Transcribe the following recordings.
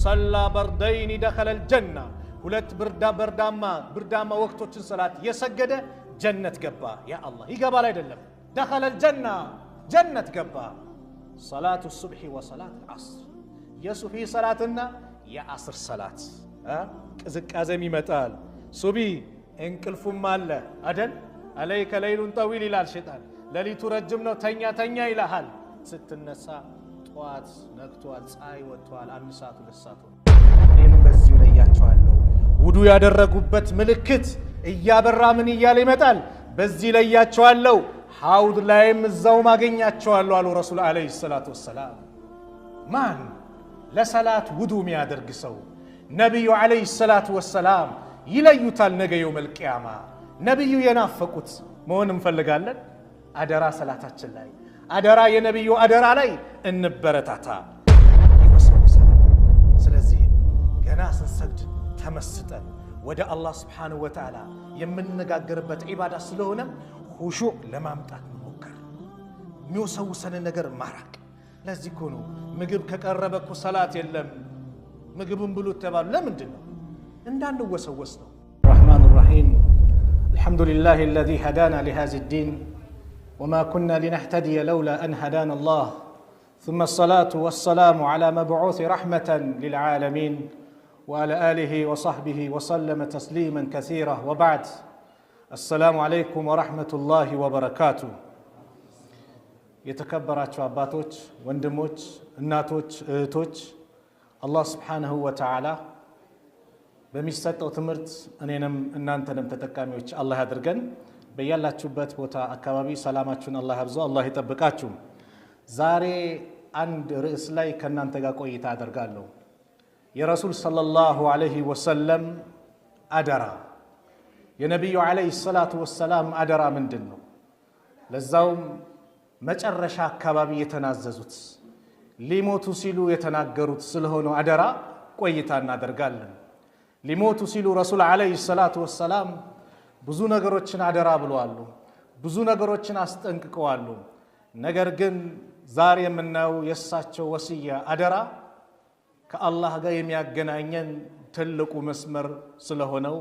صلى بردين دخل الجنة ሁለት ብርዳማ ወቅቶችን ሰላት የሰገደ ጀነት ገባ ያ አላህ ይገባል አይደለም دخل الجنة ጀነት ገባ صلاة الصبح وصلاة العصر የሱብሂ ሰላትና የአስር ሰላት ቅዝቃዜም ይመጣል ሱቢ እንቅልፉም አለ አይደል عليك ليل طويل ይላል ሸይጣን ለሊቱ ረጅም ነው ተኛ ይልሃል ስትነሳ ጧት ነግቷል ፀሐይ ወጥቷል 1 ሰዓት 2 ሰዓት እኔም በዚሁ ላይ ያቻዋለሁ ውዱ ያደረጉበት ምልክት እያበራ ምን ይያለ ይመጣል በዚህ ላይ ያቻዋለሁ ሐውድ ላይም እዛው ማገኛቸዋለሁ አሉ ረሱል አለይሂ ሰላቱ ወሰላም ማን ለሰላት ውዱ የሚያደርግ ሰው ነብዩ አለይሂ ሰላቱ ወሰላም ይለዩታል ነገ የውመል ቂያማ ነብዩ የናፈቁት መሆን እንፈልጋለን አደራ ሰላታችን ላይ አደራ የነብዩ አደራ ላይ እንበረታታ ስለዚህ ገና ስንሰግድ ተመስጠን ወደ አላህ Subhanahu Wa Ta'ala የምንነጋገርበት ዒባዳ ስለሆነ ሁሹዕ ለማምጣት መሞከር የሚወሰውሰን ነገር ማራቅ ለዚህ እኮ ነው ምግብ ከቀረበ እኮ ሰላት የለም ምግብን ብሉ ተባሉ ለምንድን ነው እንዳንወሰወስ ነው الرحمن الرحيم الحمد لله الذي هدانا لهذا الدين وما كنا لنهتدي لولا أن هدانا الله ثم الصلاة والسلام على مبعوث رحمة للعالمين وعلى آله وصحبه وسلم تسليما كثيرا وبعد السلام عليكم ورحمة الله وبركاته يتكبراتوا أباتوች ወንድሞች እናቶች እህቶች الله سبحانه وتعالى በሚሰጠው ትምህርት እኔንም እናንተንም ተጠቃሚዎች አላህ ያድርገን በያላችሁበት ቦታ አካባቢ ሰላማችሁን አላህ ያብዛው አላህ ይጠብቃችሁ ዛሬ አንድ ርዕስ ላይ ከናንተ ጋር ቆይታ አደርጋለሁ የረሱል ሰለላሁ ዐለይሂ ወሰለም አደራ የነብዩ ዐለይሂ ሰላቱ ወሰላም አደራ ምንድነው ለዛውም መጨረሻ አካባቢ የተናዘዙት ሊሞቱ ሲሉ የተናገሩት ስለሆነ አደራ ቆይታ እናደርጋለን ሊሞቱ ሲሉ ረሱል ዐለይሂ ሰላቱ ወሰላም ብዙ ነገሮችን አደራ ብለዋል ብዙ ነገሮችን አስጠንቅቀዋል ነገር ግን ዛሬ የምናየው የሳቸው ወሲያ አደራ ከአላህ ጋር የሚያገናኘን ትልቁ መስመር ስለሆነው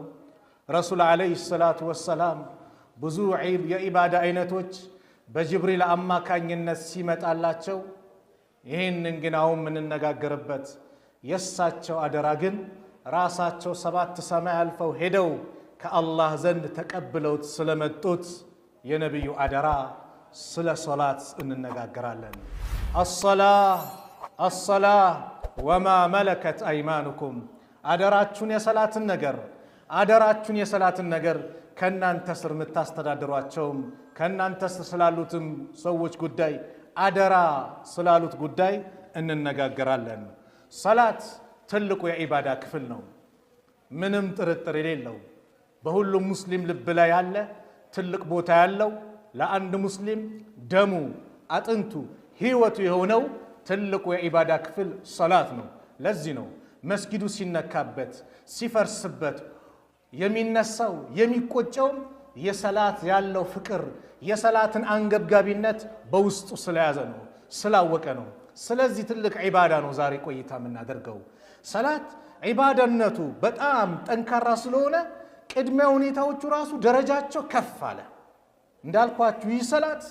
ረሱል ዐለይሂ ሰላቱ ወሰላም ብዙ የኢባዳ አይነቶች በጅብሪል አማካኝነት ሲመጣላቸው ይሄንን ግን አሁን ምንነጋገርበት የሳቸው አደራ ግን ራሳቸው 7 ሰማይ አልፈው ሄደው ከአላህ ዘንድ ተቀብለውት ስለመጡት የነብዩ አደራ ስለ ሶላት እንነጋገራለን الصلاة وما ملكت أيمانكم አደራችሁን የሰላትን ነገር ከናንተ ስር ምታስተዳድሯቸው ከናንተ ስር ስላሉትም ሰዎች ጉዳይ አደራ ስላሉት ጉዳይ እንነጋገራለን ሰላት ትልቁ የኢባዳ ክፍል ነው ምንም ጥርጥር የሌለው በሁሉም ሙስሊም ልብ ላይ ያለ ትልቅ ቦታ ያለው ለአንድ ሙስሊም ደሙ አጥንቱ ህይወቱ የሆነው ትልቁ የኢባዳ ክፍል ሰላት ነው ለዚህ ነው መስጊዱ ሲነካበት ሲፈርስበት የሚነሳው የሚቆጨው የሰላት ያለው ፍቅር የሰላትን አንገብጋቢነት በውስጡ ስለያዘ ነው ስላወቀ ነው ስለዚህ ትልቅ ኢባዳ ነው ዛሬ ቆይታ የምናደርገው ሰላት ኢባዳነቱ በጣም ጠንካራ ስለሆነ ቅድመ ሁኔታዎቹ ራሱ ደረጃቸው ከፍ አለ እንዳልኳችሁ ይህ ሰላት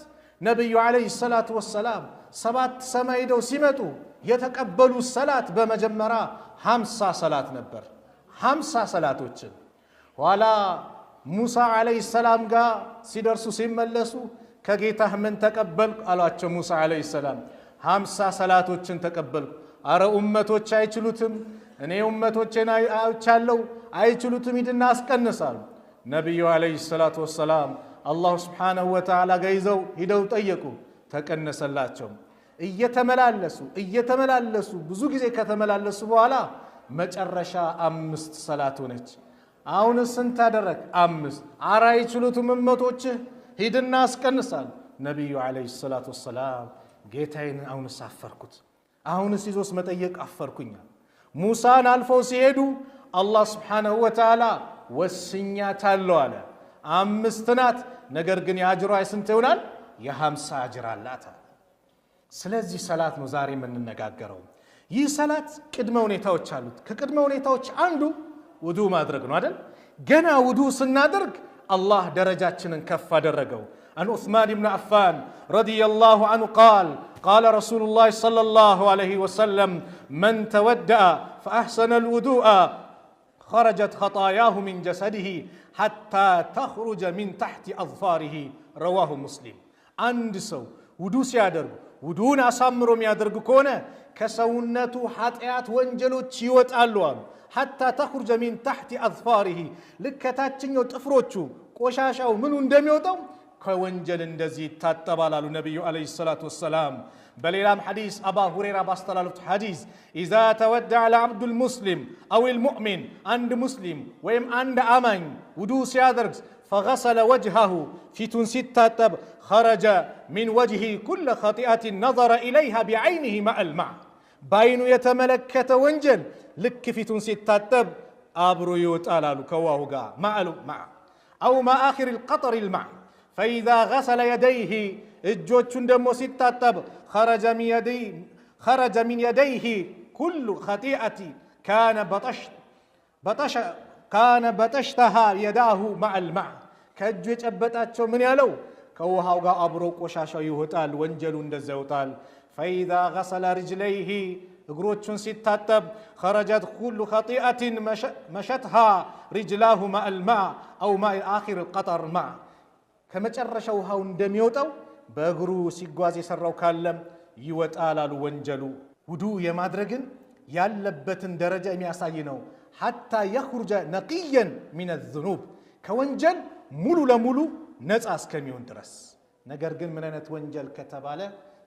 ነብዩ አለይሂ ሰላቱ ወሰላም 7 ሰማይ ሄደው ሲመጡ የተቀበሉ ሰላት በመጀመሪያ 50 ሰላት ነበር 50 ሰላቶችን ኋላ ሙሳ አለይሂ ሰላም ጋር ሲደርሱ ሲመለሱ ከጌታህ ምን ተቀበልኩ አሏቸው ሙሳ አለይሂ ሰላም 50 ሰላቶችን ተቀበልኩ አረ ኡመቶች አይችሉትም እኔ ኡመቶቼን አይቻለው አይችሉትም ይድና አስቀንሳሉ ነብዩ አለይሂ ሰላቱ ወሰላም አላህ Subhanahu Wa Ta'ala ገይዘው ሂደው ጠየቁ ተቀነሰላቸው እየተመላለሱ ብዙ ጊዜ ከተመላለሱ በኋላ መጨረሻ 5 ሰላት ሆነች አሁን ስንት አደረክ 5 አራ አይችሉትም ኡመቶች ሂድና አስቀንሳሉ ነብዩ አለይሂ ሰላቱ ወሰላም ጌታዬን አሁን ሳፈርኩት አሁን ሲዞስ መጠየቅ አፈርኩኛ ሙሳን አልፈው ሲሄዱ አላህ Subhanahu Wa Ta'ala ወስኛታለው አለ 5 ናት ነገር ግን ያጅሯ ስንት ይሆናል የ50 አጅር አላት ስለዚህ ሰላት ነው ዛሬ የምንነጋገረው ይህ ሰላት ቅድመ ሁኔታዎች አሉት። ከቅድመ ሁኔታዎች አንዱ ውዱ ማድረግ ነው አይደል? ገና ውዱ ስናደርግ አላህ ደረጃችንን ከፍ አደረገው። عن عثمان بن عفان رضي الله عنه قال رسول الله صلى الله عليه وسلم من تودأ فأحسن الوضوء خرجت خطاياه من جسده حتى تخرج من تحت أظفاره رواه مسلم عند سو ውዱ ሲያደርጉ ውዱን አሳምሮ የሚያደርጉ ከሆነ ከሰውነቱ ኃጢአት ወንጀሎች ይወጣሉ አሉ። ሐታ ተخرج من تحت أظفاره ልከታችኛው ጥፍሮቹ ቆሻሻው ምኑ እንደሚወጣው ከወንጀል እንደዚህ ይታጠባል አሉ ነብዩ አለይሂ ሰላቱ ወሰላም። በሌላም ሐዲስ አባ ሁረይራ ባስተላለፉት ሐዲስ إذا تودع العبد المسلم أو المؤمن عند مسلم ወይም አንድ አማኝ ውዱ ሲያደርግ فغسل وجهه ፊቱን ሲታጠብ خرج من وجهه كل خطيئة نظر إليها بعينه مع الماء ባይኑ የተመለከተ ወንጀል ልክ ፊቱን ሲታጠብ አብሮ ይወጣል አሉ ከውሃው ጋር مع أو ما آخر القطر الماء فإذا غسل يديه እጆቹን ደግሞ ሲታጠብ خرج من يديه كل خطيئة كان بطشتها يداه مع الماء ከእጁ የጨበጣቸው ምን ያለው ከውሃው ጋር አብሮ ቆሻሻው ይወጣል፣ ወንጀሉ እንደዛ ይወጣል። فإذا غسل رجليه እግሮቹን ሲታጠብ خرجت كل خطيئة مشتها رجلاه مع الماء أو مع آخر القطر الماء ከመጨረሻው ውሃው እንደሚወጣው በእግሩ ሲጓዝ የሰራው ካለም ይወጣል አሉ ወንጀሉ። ውዱ የማድረግን ያለበትን ደረጃ የሚያሳይ ነው። حتى يخرج نقيا من الذنوب ከወንጀል ሙሉ ለሙሉ ነፃ እስከሚሆን ድረስ። ነገር ግን ምን አይነት ወንጀል ከተባለ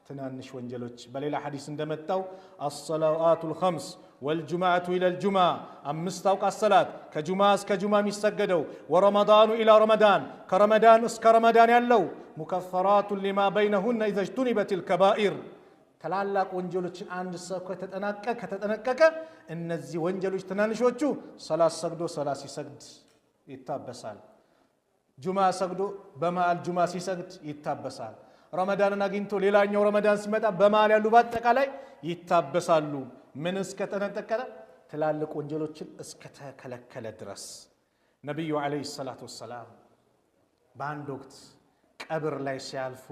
ትናንሽ ወንጀሎች በሌላ ሐዲስ እንደመጣው الصلوات الخمس والجمعة إلى الجمعة አምስት አውቃት ሰላት ከጁማ እስከ ጁማ የሚሰገደው ورمضان إلى رمضان ከረመዳን እስከ ረመዳን ያለው مكفرات لما بينهن إذا اجتنبت الكبائر ታላላቅ ወንጀሎችን አንድ ሰው ከተጠነቀቀ እነዚህ ወንጀሎች ትናንሾቹ ሰላት ሰግዶ ሰላት ሲሰግድ ይታበሳል። ጁማ ሰግዶ በመሃል ጁማ ሲሰግድ ይታበሳል። ረመዳንን አግኝቶ ሌላኛው ረመዳን ሲመጣ በመሃል ያሉ በአጠቃላይ ይታበሳሉ። ምን እስከተጠነቀቀ ትላልቅ ወንጀሎችን እስከተከለከለ ድረስ። ነብዩ አለይሂ ሰላቱ ወሰላም በአንድ ወቅት ቀብር ላይ ሲያልፉ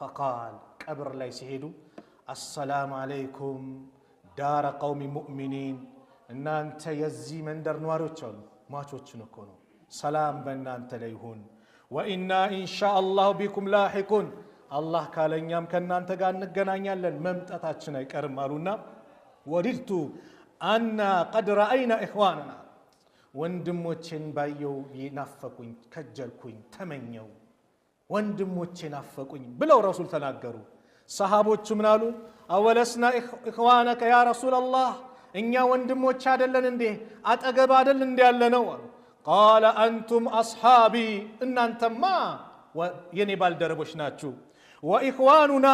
فقال ቀብር ላይ ሲሄዱ السلام عليكم دار قوم مؤمنين እናንተ የዚህ መንደር ነዋሪዎች አሉ ማቾችን እኮ ነው ሰላም በእናንተ ላይ ይሁን وإنا إن شاء الله بكم لاحقون አላህ ካለኛም ከናንተ ጋር እንገናኛለን መምጣታችን አይቀርም አሉና ወዲቱ አና قد رأينا إخواننا ወንድሞችን ባየው ይናፈቁኝ ከጀልኩኝ ተመኘው ወንድሞቼ ናፈቁኝ ብለው ረሱል ተናገሩ። ሰሃቦቹ ምን አሉ? አወለስና ኢኽዋነከ ያ ረሱላላህ እኛ ወንድሞች አይደለን እንዴ አጠገብ አይደል እንዴ ያለነው? ቃለ አንቱም አስሓቢ እናንተማ የኔ ባልደረቦች ናችሁ። ወኢኽዋኑና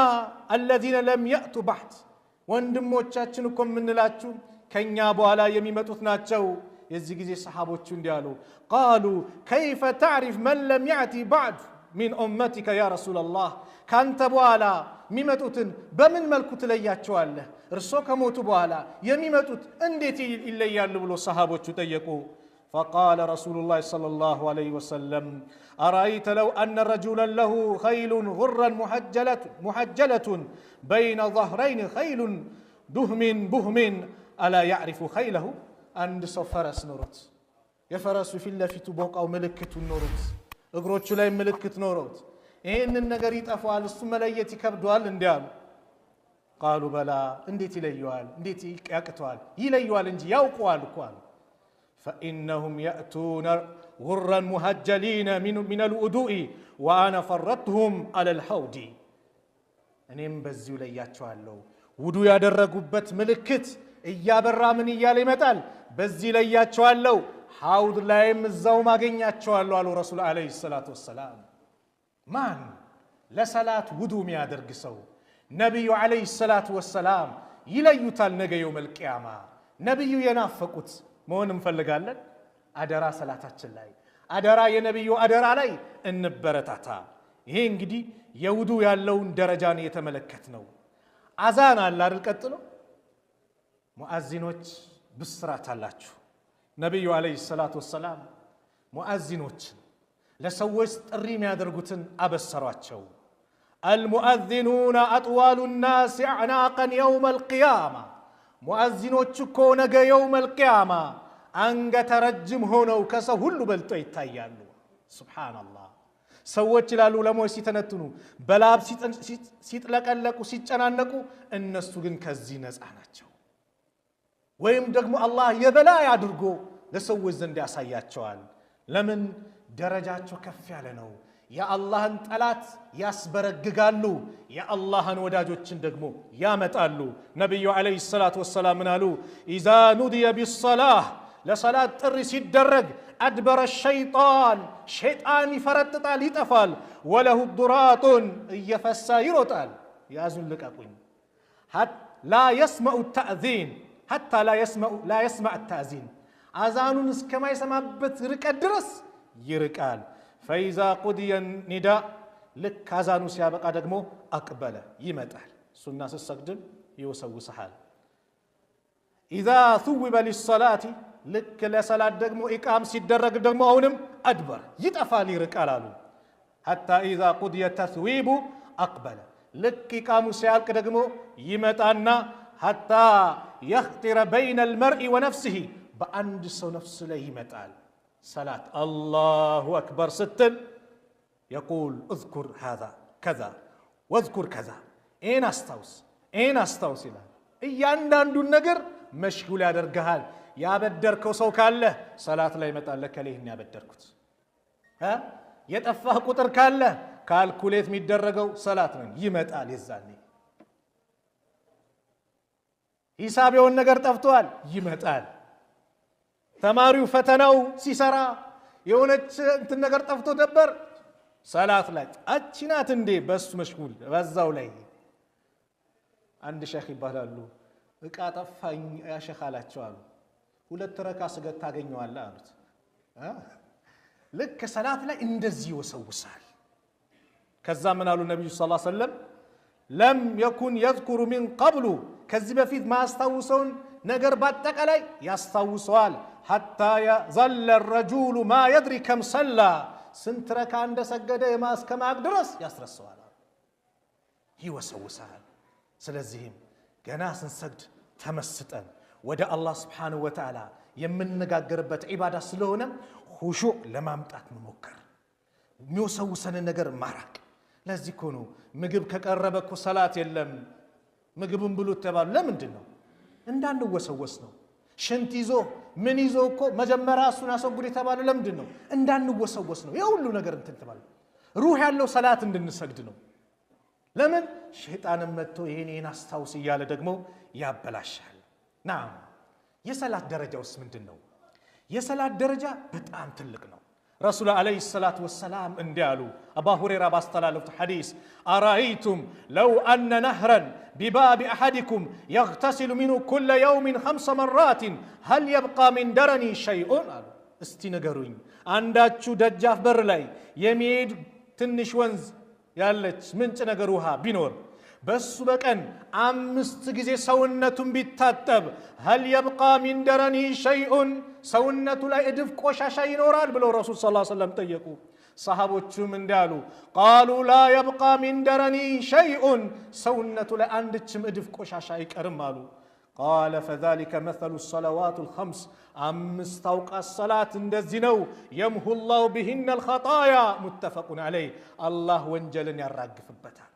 አለዚነ ለም የእቱ ባዕድ ወንድሞቻችን እኮ የምንላችሁ ከኛ በኋላ የሚመጡት ናቸው። የዚህ ጊዜ ሰሃቦቹ እንዲህ አሉ ቃሉ ከይፈ ተዕሪፍ መን ለም የእቲ ባዕድ ሚን ኡመቲከ ያ ረሱላላህ ካንተ በኋላ የሚመጡትን በምን መልኩ ትለያቸዋለህ? እርሶ ከሞቱ በኋላ የሚመጡት እንዴት ይለያሉ ብሎ ሰሃቦቹ ጠየቁ። فقال رسول الله صلى الله عليه وسلم أرأيت لو أن رجلا له خيل غرا محجلة بين ظهرين خيل بهم ألا يعرف خيله عند فرس نورت يفرس في اللفت بوق أو ملكة النورت እግሮቹ ላይ ምልክት ኖሮት ይሄንን ነገር ይጠፋዋል እሱ መለየት ይከብደዋል እንዲያሉ ቃሉ በላ እንዴት ይለየዋል እንዴት ያቅተዋል ይለየዋል እንጂ ያውቀዋል እኮ አሉ فإنهم يأتون غرا مهجلين من الوضوء وأنا فرطهم على الحوض እኔም በዚሁ ለያቸዋለሁ ውዱ ያደረጉበት ምልክት እያበራ ምን እያለ ይመጣል በዚህ ለያቸዋለሁ ሐውድ ላይም እዛው ማገኛቸዋለሁ አሉ ረሱል አለይሂ ሰላቱ ወሰላም። ማን ለሰላት ውዱ የሚያደርግ ሰው ነብዩ አለይሂ ሰላቱ ወሰላም ይለዩታል ነገ የውመል ቂያማ። ነብዩ የናፈቁት መሆን እንፈልጋለን። አደራ ሰላታችን ላይ አደራ የነብዩ አደራ ላይ እንበረታታ። ይሄ እንግዲህ የውዱ ያለውን ደረጃን የተመለከት ነው። አዛን አለ አይደል? ቀጥሎ ሙአዚኖች ብስራት አላችሁ። ነብዩ አለይሂ ሰላቱ ወሰላም ሙአዚኖችን ለሰዎች ጥሪ የሚያደርጉትን አበሰሯቸው። አልሙአዚኑና አጥዋሉ ናስ አዕናቀን የውመል ቂያማ፣ ሙአዚኖች እኮ ነገ የውመል ቂያማ አንገተ ረጅም ሆነው ከሰው ሁሉ በልጠው ይታያሉ። ሱብሓነላህ። ሰዎች ይላሉ ዑለማዎች ሲተነትኑ በላብ ሲጥለቀለቁ ሲጨናነቁ፣ እነሱ ግን ከዚህ ነፃ ናቸው። ወይም ደግሞ አላህ የበላይ አድርጎ ለሰዎች ዘንድ ያሳያቸዋል። ለምን? ደረጃቸው ከፍ ያለ ነው። የአላህን ጠላት ያስበረግጋሉ፣ የአላህን ወዳጆችን ደግሞ ያመጣሉ። ነቢዩ ዓለይሂ ሰላቱ ወሰላም ምን አሉ? ኢዛ ኑዲየ ቢሰላህ፣ ለሰላት ጥሪ ሲደረግ አድበረ ሸይጣን፣ ሸይጣን ይፈረጥጣል ይጠፋል። ወለሁ ዱራጡን፣ እየፈሳ ይሮጣል። ያዙን ልቀቁኝ። ላ የስመዑ ተእዚን፣ ሐታ ላ የስመዕ ተእዚን፣ አዛኑን እስከማይሰማበት ርቀት ድረስ ይርቃል። ፈኢዛ ቁድየ ኒዳ፣ ልክ አዛኑ ሲያበቃ ደግሞ አቅበለ ይመጣል። ሱና ስትሰግድም ይወሰውስሃል። ኢዛ ثውበ ሊሰላቲ፣ ልክ ለሰላት ደግሞ ኢቃም ሲደረግ ደግሞ አሁንም አድበር ይጠፋል ይርቃል አሉ። ሐታ ኢዛ ቁድየ ተስዊቡ አቅበለ፣ ልክ ኢቃሙ ሲያልቅ ደግሞ ይመጣና ሐታ የኽጢረ በይነ አልመርኢ ወነፍሲሂ፣ በአንድ ሰው ነፍስ ላይ ይመጣል። ሰላት አላሁ አክበር ስትል የቁል እዝኩር ሃዛ ከዛ ወዝኩር ከዛ፣ ይህን አስታውስ ይላል። እያንዳንዱን ነገር መሽጉል ያደርግሃል። ያበደርከው ሰው ካለ ሰላት ላይ ይመጣል። ለከሌህን ያበደርኩት የጠፋህ ቁጥር ካለ ካልኩሌት የሚደረገው ሰላት ነው ይመጣል። የዛኔ ሂሳብ የሆን ነገር ጠፍቷል ይመጣል። ተማሪው ፈተናው ሲሰራ የሆነች እንትን ነገር ጠፍቶ ነበር፣ ሰላት ላይ አቺናት እንዴ በሱ መሽጉል በዛው ላይ። አንድ ሼኽ ይባላሉ። እቃ ጠፋኝ ያ ሼኽ አላቸው አሉ። 2 ረካ ስገድ ታገኘዋለህ አሉት። ልክ ሰላት ላይ እንደዚህ ይወሰውሳል። ከዛ ምን አሉ ነብዩ ሰለላሁ ዐለይሂ ወሰለም? ለም የኩን የዝኩሩ ሚን ቀብሉ፣ ከዚህ በፊት ማያስታውሰውን ነገር በአጠቃላይ ያስታውሰዋል። ሐታ የዘለ ረጁሉ ማ የድሪ ከም ሰላ፣ ስንት ረካ እንደሰገደ የማስከማቅ ድረስ ያስረሰዋል፣ ይወሰውሳል። ስለዚህም ገና ስንሰግድ ተመስጠን ወደ አላህ ስብሓንሁ ወተዓላ የምንነጋገርበት ዒባዳ ስለሆነ ሁሹዕ ለማምጣት መሞከር፣ የሚወሰውሰንን ነገር ማራቅ። ለዚህ እኮ ነው ምግብ ከቀረበ እኮ ሰላት የለም ምግብን ብሉት ተባሉ። ለምንድን ነው? እንዳንወሰወስ ነው። ሽንት ይዞ ምን ይዞ እኮ መጀመሪያ እሱን አስወግድ የተባለው ለምንድን ነው? እንዳንወሰወስ ነው። የሁሉ ነገር እንትን ተባለ። ሩህ ያለው ሰላት እንድንሰግድ ነው። ለምን? ሸይጣንም መጥቶ ይሄን አስታውስ እያለ ደግሞ ያበላሻል። ናም የሰላት ደረጃውስ ምንድን ነው? የሰላት ደረጃ በጣም ትልቅ ነው። ረሱል ዓለይሂ ሰላቱ ወሰላም እንዲህ አሉ። አባ ሁረይራ ባስተላለፉት ሐዲስ አራአይቱም ለው አነ ነህረን ቢባቢ አሐዲኩም የግተሲሉ ሚንሁ ኩለ የውሚን 5 መራትን ሀል የብቃ ሚን ደረኒ ሸይኡን አሉ። እስቲ ንገሩኝ፣ አንዳችሁ ደጃፍ በር ላይ የሚሄድ ትንሽ ወንዝ ያለች ምንጭ ነገር ውሃ ቢኖር በሱ በቀን 5 ጊዜ ሰውነቱን ቢታጠብ ሀል የብቃ ሚን ደረኒ ሸይኡን፣ ሰውነቱ ላይ እድፍ ቆሻሻ ይኖራል ብለው ረሱል ሰለላሁ ዐለይሂ ወሰለም ጠየቁ። ሰሃቦቹም እንዳሉ ቃሉ ላ የብቃ ሚን ደረኒ ሸይኡን፣ ሰውነቱ ላይ አንድችም እድፍ ቆሻሻ አይቀርም አሉ። ቃለ ፈዛሊከ መሰሉ ሰለዋቱል ኸምስ፣ 5 አውቃት ሰላት እንደዚህ ነው። የምሁ ላሁ ቢሂነ አልኸጣያ ሙተፈቁን ዐለይህ፣ አላህ ወንጀልን ያራግፍበታል።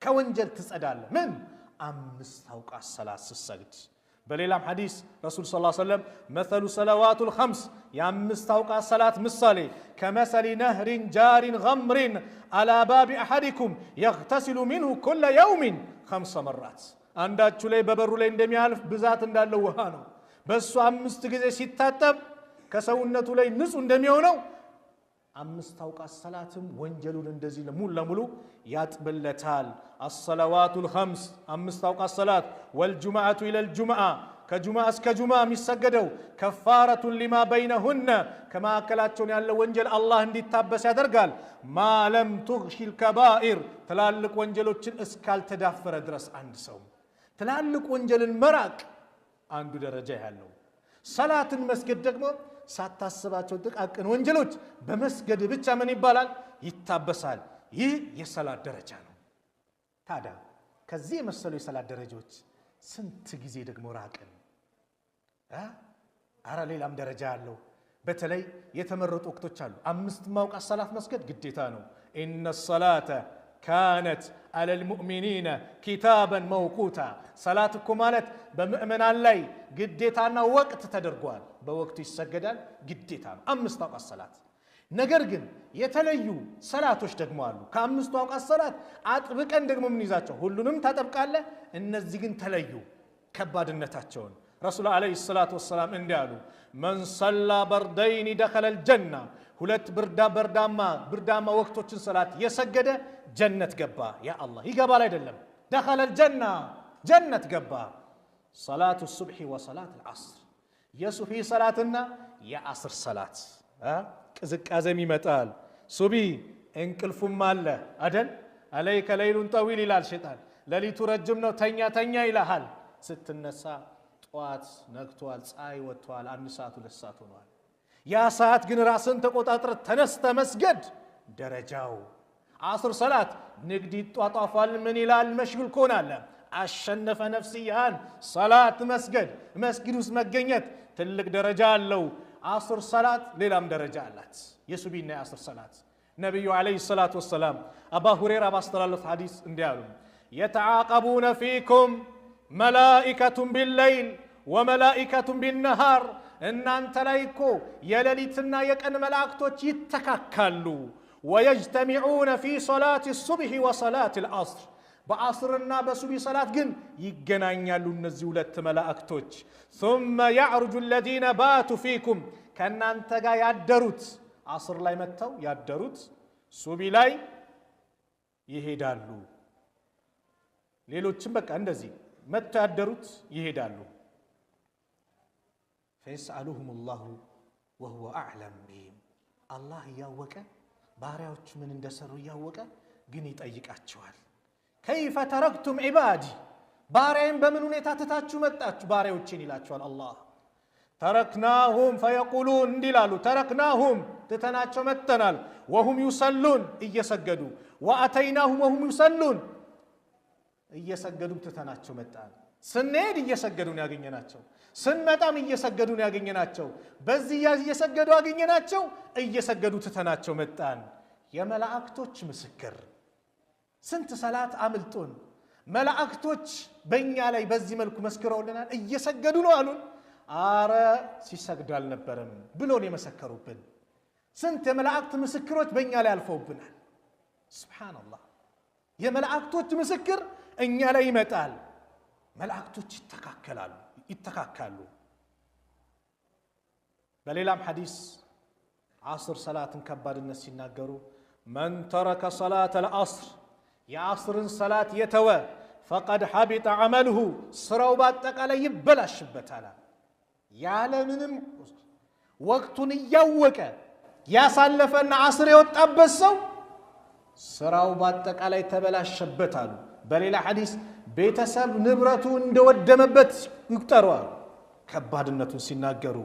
ከወንጀል ትጸዳለህ። ምን 5 አውቃት ሰላት ስትሰግድ። በሌላም ሐዲስ ረሱል ሰለላሁ ዐለይሂ ወሰለም መሰሉ ሰለዋቱል ኸምስ፣ የ5 አውቃት ሰላት ምሳሌ ከመሰሊ ነህሪን ጃሪን ገምሪን አላ ባቢ አሐዲኩም የግተሲሉ ሚንሁ ኩለ የውሚን 5 መራት፣ አንዳችሁ ላይ በበሩ ላይ እንደሚያልፍ ብዛት እንዳለው ውሃ ነው። በሱ 5 ጊዜ ሲታጠብ ከሰውነቱ ላይ ንጹህ እንደሚሆነው 5 አውቃት ሰላትም ወንጀሉን እንደዚህ ሙሉ ለሙሉ ያጥብለታል። አሰለዋቱል ኸምስ 5 አውቃት ሰላት ወልጁምዓቱ ኢለል ጁምዓ፣ ከጁምዓ እስከ ጁምዓ የሚሰገደው ከፋረቱን ሊማ በይነሁነ፣ ከማዕከላቸውን ያለው ወንጀል አላህ እንዲታበስ ያደርጋል። ማለም ቱግሺል ከባኢር፣ ትላልቅ ወንጀሎችን እስካልተዳፈረ ድረስ አንድ ሰው ትላልቅ ወንጀልን መራቅ አንዱ ደረጃ ያለው። ሰላትን መስገድ ደግሞ ሳታስባቸው ጥቃቅን ወንጀሎች በመስገድ ብቻ ምን ይባላል? ይታበሳል። ይህ የሰላት ደረጃ ነው። ታዲያ ከዚህ የመሰሉ የሰላት ደረጃዎች ስንት ጊዜ ደግሞ ራቅን? አረ ሌላም ደረጃ አለው። በተለይ የተመረጡ ወቅቶች አሉ። 5 ማውቃት ሰላት መስገድ ግዴታ ነው። ኢነ ሰላተ ካነት አለል ሙእሚኒነ ኪታበን መውቁታ። ሰላት እኮ ማለት በምእመናን ላይ ግዴታና ወቅት ተደርጓል። በወቅቱ ይሰገዳል፣ ግዴታ ነው 5 አውቃት ሰላት። ነገር ግን የተለዩ ሰላቶች ደግሞ አሉ። ከ5 አውቃት ሰላት አጥብቀን ደግሞ ምን ይዛቸው ሁሉንም ታጠብቃለህ። እነዚህ ግን ተለዩ ከባድነታቸውን። ረሱል ዓለይሂ ሰላቱ ወሰላም እንዲህ አሉ፣ መን ሰላ በርደይኒ ደኸለል ጀና። 2 ብርዳማ ወቅቶችን ሰላት የሰገደ ጀነት ገባ። ያ አላህ ይገባል አይደለም፣ ደኸለል ጀና ጀነት ገባ። ሰላቱ ሱብሒ ወሰላት አልዓስር፣ የሱፊ ሰላትና የአስር ሰላት። ቅዝቃዜም ይመጣል። ሱቢ እንቅልፉም አለ አደል። አለይከ ለይሉን ጠዊል ይላል ሸይጣን። ሌሊቱ ረጅም ነው ተኛ ይልሃል። ስትነሳ ጠዋት ነግቷል፣ ፀሐይ ወጥቷል፣ 1 ሰዓት 2 ሰዓት ሆኗል። ያ ሰዓት ግን ራስን ተቆጣጥረ ተነስተ መስገድ ደረጃው። አስር ሰላት ንግድ ይጧጧፋል፣ ምን ይላል፣ መሽጉል ኮናለ። አሸነፈ ነፍስያን ሰላት መስገድ፣ መስጊድ ውስጥ መገኘት ትልቅ ደረጃ አለው። አስር ሰላት ሌላም ደረጃ አላት። የሱቢና የአስር ሰላት ነቢዩ ዓለይሂ ሰላቱ ወሰላም አባ ሁረይራ ባስተላለፉት ሐዲስ እንዲህ አሉ፣ የተዓቀቡነ ፊኩም መላኢከቱን ቢለይል ወመላኢከቱን ቢነሃር። እናንተ ላይ እኮ የሌሊትና የቀን መላእክቶች ይተካካሉ። ወየጅተሚዑነ ፊ ሰላት ሱብሒ ወሰላት አልዓስር። በአስርና በሱቢ ሰላት ግን ይገናኛሉ እነዚህ 2 መላእክቶች። ثم يعرج الذين باتوا فيكم። ከእናንተ ጋር ያደሩት አስር ላይ መጥተው ያደሩት ሱቢ ላይ ይሄዳሉ። ሌሎችም በቃ እንደዚህ መጥተው ያደሩት ይሄዳሉ። فيسألهم الله وهو أعلم بهم። አላህ እያወቀ ባሪያዎች ምን እንደሰሩ እያወቀ ግን ይጠይቃቸዋል። كيف تركتم عبادي። ባሪያዬን በምን ሁኔታ ትታችሁ መጣችሁ ባሪያዎችን ይላቸዋል አላህ። ተረክናሁም ፈየቁሉን እንዲላሉ ተረክናሁም ትተናቸው መጥተናል። ወሁም ዩሰሉን እየሰገዱ ወአተይናሁም ወሁም ዩሰሉን እየሰገዱ ትተናቸው መጣን። ስንሄድ እየሰገዱን ያገኘናቸው፣ ስንመጣም እየሰገዱን ያገኘናቸው፣ በዚህ እየሰገዱ ያገኘናቸው፣ እየሰገዱ ትተናቸው መጣን። የመላእክቶች ምስክር። ስንት ሰላት አምልጦን መላእክቶች በእኛ ላይ በዚህ መልኩ መስክረውልናል። እየሰገዱ ነው አሉን። አረ ሲሰግዱ አልነበረም ብሎን የመሰከሩብን ስንት የመላእክት ምስክሮች በእኛ ላይ አልፈውብናል። ሱብሓነላህ። የመላእክቶች ምስክር እኛ ላይ ይመጣል። መላእክቶች ይተካካሉ። በሌላም ሐዲስ ዓስር ሰላትን ከባድነት ሲናገሩ መን ተረከ ሰላት አልዓስር፣ የዓስርን ሰላት የተወ ፈቀድ ሐቢጠ ዐመልሁ፣ ስራው በአጠቃላይ ይበላሽበታል። ያለምንም ወቅቱን እያወቀ ያሳለፈና ዓስር የወጣበት ሰው ስራው በአጠቃላይ ተበላሸበታል። በሌላ ሐዲስ ቤተሰብ ንብረቱ እንደወደመበት ይቁጠረዋል። ከባድነቱን ሲናገሩ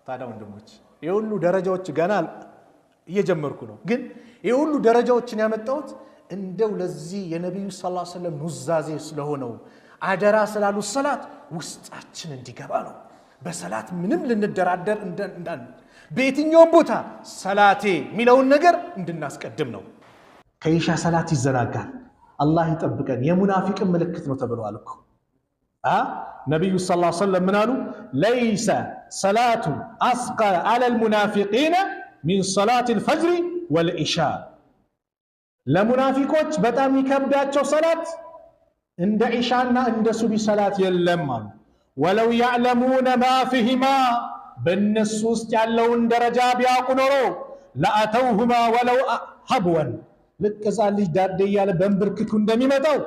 ታዲያ ወንድሞች የሁሉ ደረጃዎች ገና እየጀመርኩ ነው፣ ግን የሁሉ ደረጃዎችን ያመጣሁት እንደው ለዚህ የነቢዩ ሰለላሁ ዐለይሂ ወሰለም ኑዛዜ ስለሆነው አደራ ስላሉ ሰላት ውስጣችን እንዲገባ ነው። በሰላት ምንም ልንደራደር እንዳን በየትኛውም ቦታ ሰላቴ የሚለውን ነገር እንድናስቀድም ነው። ከኢሻ ሰላት ይዘናጋል። አላህ ይጠብቀን። የሙናፊቅን ምልክት ነው ተብሏል እኮ ነቢዩ ሰለላሁ ዐለይሂ ወሰለም ምን አሉ? ለይሰ ሰላቱ አስቀለ ዐለል ሙናፊቂነ ሚን ሰላቲል ፈጅሪ ወልኢሻ። ለሙናፊቆች በጣም ይከብዳቸው ሰላት እንደ ኢሻና እንደ ሱቢ ሰላት የለም አሉ። ወለው ያዕለሙነ ማ ፊሂማ፣ በእነሱ ውስጥ ያለውን ደረጃ ቢያውቁ ኖሮ ለአተውሁማ ወለው ሀብወን፣ ልክ ሕፃን ልጅ ዳዴ እያለ በንብርክኩ እንደሚመጣው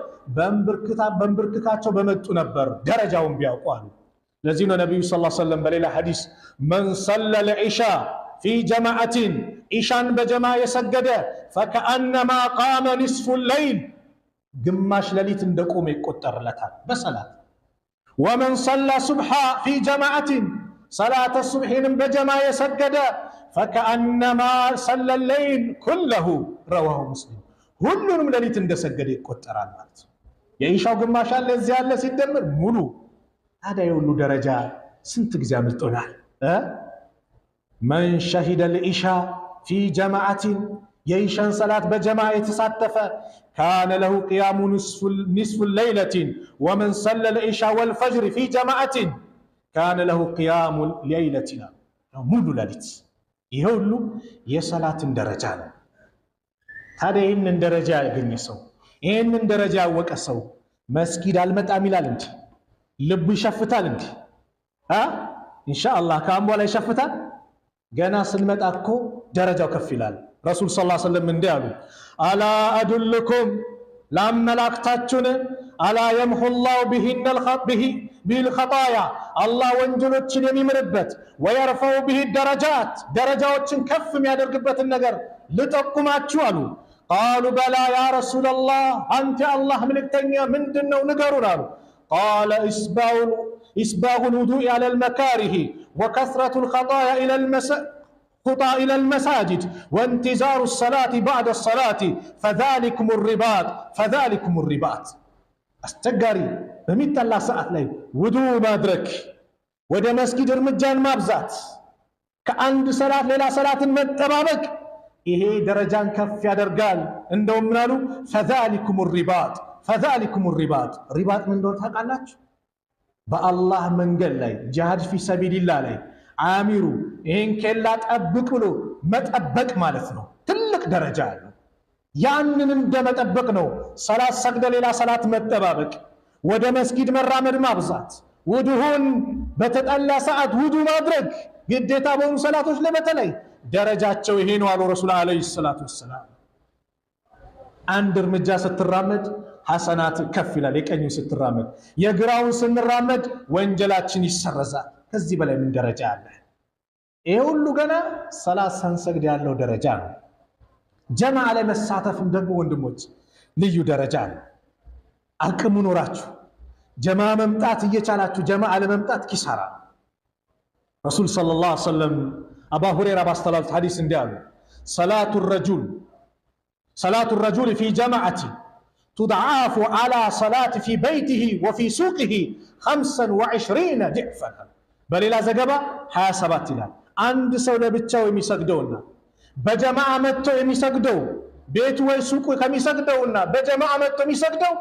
በንብርክካቸው በመጡ ነበር ደረጃውን ቢያውቁ አሉ። ለዚህ ነው ነቢዩ ሰለላሁ ዐለይሂ ወሰለም በሌላ ሐዲስ መን ሰለ ልዒሻ ፊ ጀማዓቲን፣ ኢሻን በጀማ የሰገደ ፈከአነማ ቃመ ኒስፉ ለይል፣ ግማሽ ሌሊት እንደቆመ ይቆጠርለታል በሰላት። ወመን ሰላ ሱብሓ ፊ ጀማዓትን ሰላተ ሱብሒንም በጀማ የሰገደ ፈከአነማ ሰለ ሌይል ኩለሁ ረዋሁ ሙስሊም። ሁሉንም ሌሊት እንደሰገደ ይቆጠራል ማለት ነው። የኢሻው ግማሽ አለ እዚህ ያለ ሲደምር ሙሉ። ታዲያ የሁሉ ደረጃ ስንት ጊዜ አምልጦናል? መን ሸሂደ ልኢሻ ፊ ጀማዓትን የኢሻን ሰላት በጀማ የተሳተፈ ካነ ለሁ ቅያሙ ኒስፉ ሌይለትን ወመን ሰለ ልኢሻ ወልፈጅር ፊ ጀማዓትን ካነ ለሁ ቅያሙ ሌይለትን ሙሉ ሌሊት። ይሄ ሁሉ የሰላትን ደረጃ ነው። ታዲያ ይህንን ደረጃ ያገኘ ሰው ይህንን ደረጃ ያወቀ ሰው መስጊድ አልመጣም ይላል እንጂ ልቡ ይሸፍታል እንጂ ኢንሻአላህ ከአሁን በኋላ ይሸፍታል። ገና ስንመጣ እኮ ደረጃው ከፍ ይላል። ረሱል ሰለላሁ ዐለይሂ ወሰለም እንዲህ አሉ፣ አላ አዱልኩም ላመላክታችሁን አላ የምሑ ላሁ ቢሂል ኸጣያ አላህ ወንጀሎችን የሚምርበት ወየርፈው ቢሂ ደረጃት ደረጃዎችን ከፍ የሚያደርግበትን ነገር ልጠቁማችሁ አሉ። ቃሉ በላ ያ ረሱለላህ አንተ አላህ ምልክተኛ ምንድነው ንገሩን አሉ። ቃለ ኢስባጉል ውዱእ ዐለል መካሪህ ወከስረቱል ኸጣያ ኢለል መሳጅድ ወንቲዛሩ ሰላቲ ባዕደ ሰላቲ ፈዛሊኩም ሪባጥ። አስቸጋሪ በሚጠላ ሰዓት ላይ ውዱእ ማድረግ፣ ወደ መስጊድ እርምጃን ማብዛት፣ ከአንድ ሰላት ሌላ ሰላትን መጠባበቅ፣ ይሄ ደረጃን ከፍ ያደርጋል። እንደውም ምናሉ ፈዛሊኩም ሪባጥ። ሪባጥ ምን እንደሆነ ታውቃላችሁ? በአላህ መንገድ ላይ ጂሃድ ፊ ሰቢልላህ ላይ አሚሩ ይሄን ኬላ ጠብቅ ብሎ መጠበቅ ማለት ነው። ትልቅ ደረጃ አለው። ያንን እንደመጠበቅ ነው ሰላት ሰግደ ሌላ ሰላት መጠባበቅ፣ ወደ መስጊድ መራመድ ማብዛት፣ ውዱሁን በተጠላ ሰዓት ውዱ ማድረግ፣ ግዴታ በሆኑ ሰላቶች ላይ በተለይ ደረጃቸው ይሄ ነው አሉ ረሱል አለይሂ ሰላቱ ወሰላም። አንድ እርምጃ ስትራመድ ሐሰናት ከፍ ይላል። የቀኙ ስትራመድ፣ የግራውን ስንራመድ ወንጀላችን ይሰረዛል። ከዚህ በላይ ምን ደረጃ አለ? ይሄ ሁሉ ገና ሰላት ሳንሰግድ ያለው ደረጃ ነው። ጀማዓ ላይ መሳተፍም ደግሞ ወንድሞች ልዩ ደረጃ ነው። አቅሙ ኖራችሁ ጀማዓ መምጣት እየቻላችሁ ጀማዓ ለመምጣት ኪሳራ። ረሱል ሰለላሁ ዐለይሂ ወሰለም አባ ሁረይራ ባስተላለፉት ሐዲስ እንዲህ አሉ፣ ሰላቱ ረጁል ፊ ጀማዓቲ ቱድዓፉ ዐላ ሰላት ፊ በይቲሂ ወፊ ሱቂሂ 25 ዲዕፈን። በሌላ ዘገባ 27 ይላል። አንድ ሰው ለብቻው የሚሰግደውና በጀማዓ መጥቶ የሚሰግደው ቤቱ ወይ ሱቁ ከሚሰግደውና በጀማዓ መጥቶ የሚሰግደው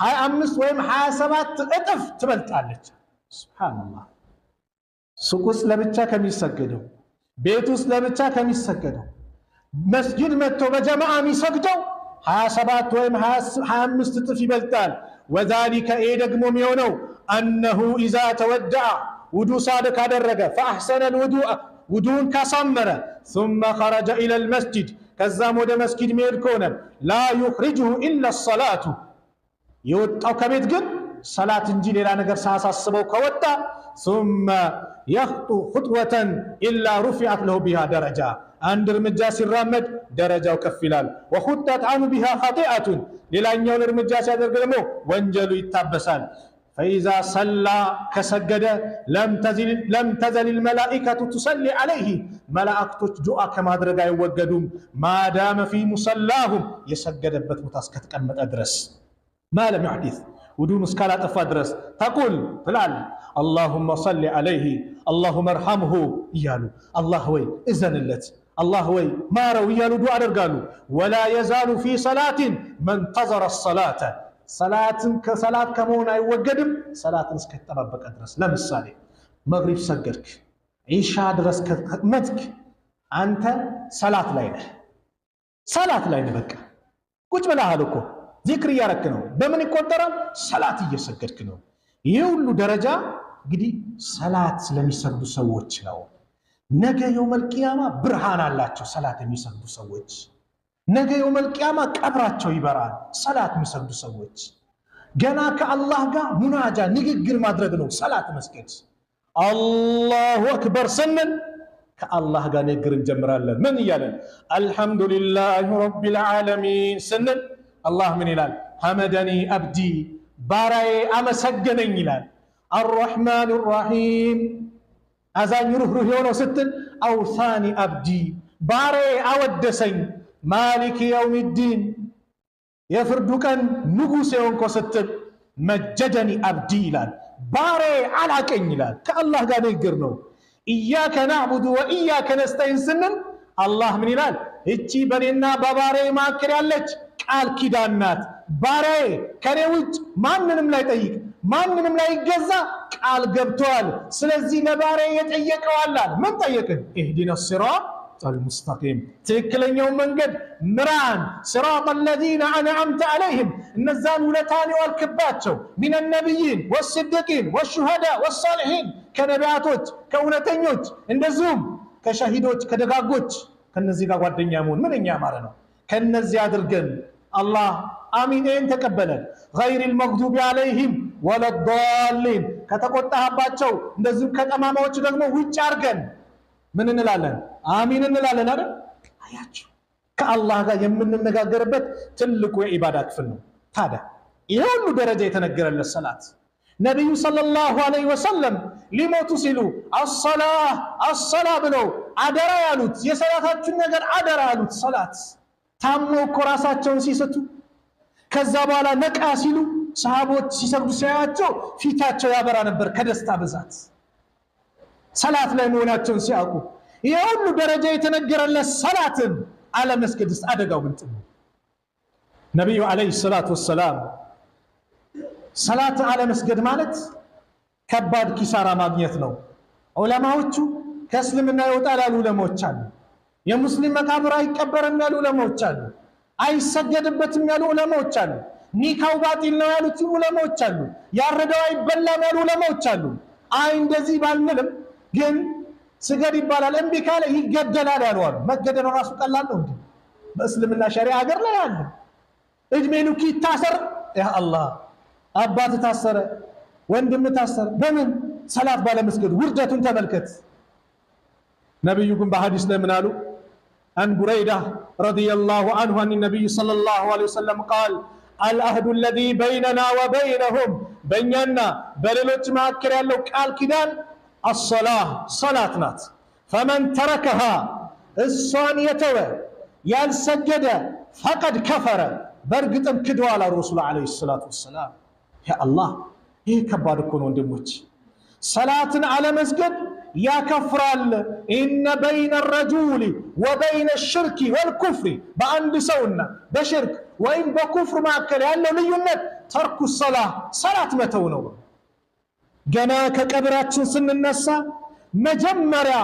25 ወይም 27 እጥፍ ትበልጣለች። ሱብሃንአላህ። ሱቅ ውስጥ ለብቻ ከሚሰገደው፣ ቤት ውስጥ ለብቻ ከሚሰገደው፣ መስጊድ መጥቶ በጀማዓ የሚሰግደው 27 ወይም 25 እጥፍ ይበልጣል። ወዛሊከ ይሄ ደግሞ የሚሆነው አነሁ ኢዛ ተወደዐ ውዱ ሳድ ካደረገ ፈአሕሰነል ውዱን ካሳመረ ثم خرج إلى المسجد ከዛም ወደ መስጊድ መሄድ ከሆነ ላ ዩኽሪጅሁ ኢላ ሰላቱ የወጣው ከቤት ግን ሰላት እንጂ ሌላ ነገር ሳያሳስበው ከወጣ ثم يخطو خطوة إلا رفعت له بها ደረጃ አንድ እርምጃ ሲራመድ ደረጃው ከፍ ይላል። وخطت عنه بها خطيئة ሌላኛውን እርምጃ ሲያደርግ ደግሞ ወንጀሉ ይታበሳል። فإذا صلى كسجد لم تزل الملائكة تصلي عليه ملائكة دعاء كما درجا يوجدون ما دام في مصلاهم يسجد بت متاسكت كمت أدرس ما لم يحدث ودون مسكالات أفادرس تقول فلان اللهم صل عليه اللهم ارحمه يالو الله وي إذن اللت الله وي ما رو يالو دعاء درجالو ولا يزال في صلاة من انتظر الصلاة ሰላትን ከሰላት ከመሆን አይወገድም ሰላትን እስከተጠባበቀ ድረስ። ለምሳሌ መግሪብ ሰገድክ ኢሻ ድረስ ከመትክ አንተ ሰላት ላይ ነህ። በቃ ቁጭ ብለሃል እኮ ዚክር እያረክ ነው። በምን ይቆጠራል? ሰላት እየሰገድክ ነው። ይህ ሁሉ ደረጃ እንግዲህ ሰላት ስለሚሰግዱ ሰዎች ነው። ነገ የውመል ቂያማ ብርሃን አላቸው ሰላት የሚሰግዱ ሰዎች። ነገ የውመል ቂያማ ቀብራቸው ይበራል ሰላት የሚሰግዱ ሰዎች። ገና ከአላህ ጋር ሙናጃ ንግግር ማድረግ ነው ሰላት መስገድ። አላሁ አክበር ስንል ከአላህ ጋር ንግግር እንጀምራለን። ምን እያለን? አልሐምዱሊላሂ ረቢል ዓለሚን ስንል አላህ ምን ይላል? ሐመደኒ አብዲ ባራዬ አመሰገነኝ ይላል። الرحمن الرحيم أزان يروح يونو ستن أوثاني أبدي باري أودسين مالك يوم الدين يفردوكن نقوس يونكو ستن مجدني أبدي لان باري على كنيلان كالله قال يقرنو إياك نعبد وإياك نستعين سنن الله من يلان إتي بنينا بباري ما كريالج قال كيدانات باري كريوج ما منم لا يطيق ما منم لا يجزا قال قبطوال سلزي لباري يتأيقوا الله من طيقن اهدنا الصراط المستقيم تكلن يوم من قد مران صراط الذين أنعمت عليهم النزان ولتاني والكباتشو من النبيين والصديقين والشهداء والصالحين كنبياتوች كونتኞች እንደዚሁም ከሸሂዶች ከደጋጎች ከነዚህ ጋር ጓደኛሞን ምንኛ ማለት ነው ከነዚህ አድርገን አላህ አሚን ተቀበለን غير المغضوب عليهم ولا الضالين ከተቆጣባቸው እንደዚሁም ከጠማማዎች ደግሞ ውጭ አርገን ምን እንላለን አሚን እንላለን አይደል አያችሁ ከአላህ ጋር የምንነጋገርበት ትልቁ የኢባዳ ክፍል ነው ታዲያ ይሄ ሁሉ ደረጃ የተነገረለት ሰላት ነብዩ ሰለላሁ ዐለይሂ ወሰለም ሊሞቱ ሲሉ አስሰላ ብለው አደራ ያሉት የሰላታችን ነገር አደራ ያሉት ሰላት ታሞ ኮራሳቸውን ሲሰጡ ከዛ በኋላ ነቃ ሲሉ ሰሃቦች ሲሰግዱ ሲያያቸው ፊታቸው ያበራ ነበር ከደስታ ብዛት ሰላት ላይ መሆናቸውን ሲያውቁ ይሄ ሁሉ ደረጃ የተነገረለት ሰላትን አለመስገድስ አደጋው ምንድን ነው ነብዩ ዐለይሂ ሰላቱ ወሰላም ሰላት አለመስገድ ማለት ከባድ ኪሳራ ማግኘት ነው ዑለማዎቹ ከእስልምና ይወጣል ያሉ ዑለማዎች አሉ የሙስሊም መቃብር አይቀበርም ያሉ ዑለማዎች አሉ አይሰገድበትም ያሉ ዑለማዎች አሉ ኒካው ባጢል ነው ያሉት ዑለማዎች አሉ ያረደው አይበላም ያሉ ዑለማዎች አሉ አይ እንደዚህ ባንልም ግን ስገድ ይባላል እንቢ ካለ ይገደላል ያሉ አሉ መገደል ራሱ ቀላል ነው እንዴ በእስልምና ሸሪዓ ሀገር ላይ አለ እድሜ ልክ ይታሰር ያ አላህ አባት ታሰረ ወንድም ታሰረ በምን ሰላት ባለመስገድ ውርደቱን ተመልከት ነብዩ ግን በሐዲስ ላይ ምን አሉ አን ቡረይዳ ረዲየላሁ ዐንሁ አን ነብዩ ሰለላሁ ዐለይሂ ወሰለም قال العهد الذي بيننا وبينهم بيننا በሌሎች መካከል ያለው ቃል ኪዳን الصلاه صلاه ናት فمن تركها እሷን የተወ ያልሰገደ فقد كفر በርግጥም ክዷል ረሱል ዐለይሂ ሰላቱ ወሰላም ያ አላህ ይሄ ከባድ እኮ ነው ወንድሞች ሰላትን አለመስገድ ያከፍራል ኢነ በይነ الرجل وبين الشرك والكفر በአንድ ሰውና በሽርክ ወይም በኩፍር መካከል ያለው ልዩነት ተርኩ ሰላት መተው ነው ገና ከቀብራችን ስንነሳ መጀመሪያ